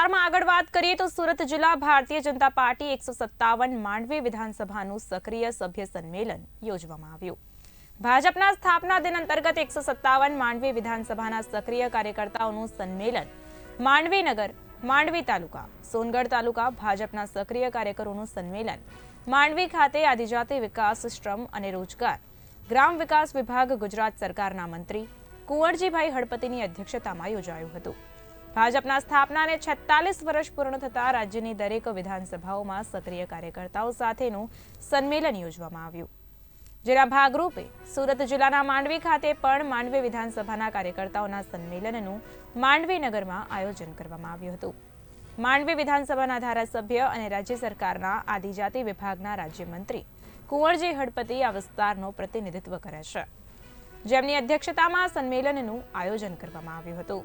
સમાચારમાં આગળ વાત કરીએ તો સુરત જિલ્લા ભારતીય જનતા પાર્ટી 157 માંડવી વિધાનસભાનું સક્રિય સભ્ય સંમેલન યોજવામાં આવ્યું। ભાજપના સ્થાપના દિન અંતર્ગત 157 માંડવી વિધાનસભાના સક્રિય કાર્યકર્તાઓનું સંમેલન માંડવી નગર, માંડવી તાલુકા, સોનગઢ તાલુકા ભાજપના સક્રિય કાર્યકરોનું સંમેલન માંડવી ખાતે આદિજાતિ વિકાસ, શ્રમ અને રોજગાર, ગ્રામ વિકાસ વિભાગ ગુજરાત સરકારના મંત્રી કુંવરજીભાઈ હળપતિની અધ્યક્ષતામાં યોજાયું હતું। ભાજપના સ્થાપનાને 46 વર્ષ પૂર્ણ થતા રાજ્યની દરેક વિધાનસભાઓમાં સક્રિય કાર્યકર્તાઓ સાથેનું સંમેલન યોજવામાં આવ્યું, જેના ભાગરૂપે સુરત જિલ્લાના માંડવી ખાતે પણ માંડવી વિધાનસભાના કાર્યકર્તાઓના સંમેલનનું માંડવી નગરમાં આયોજન કરવામાં આવ્યું હતું। માંડવી વિધાનસભાના ધારાસભ્ય અને રાજ્ય સરકારના આદિજાતિ વિભાગના રાજ્યમંત્રી કુંવરજી હળપતિ આ વિસ્તારનું પ્રતિનિધિત્વ કરે છે, જેમની અધ્યક્ષતામાં સંમેલનનું આયોજન કરવામાં આવ્યું હતું।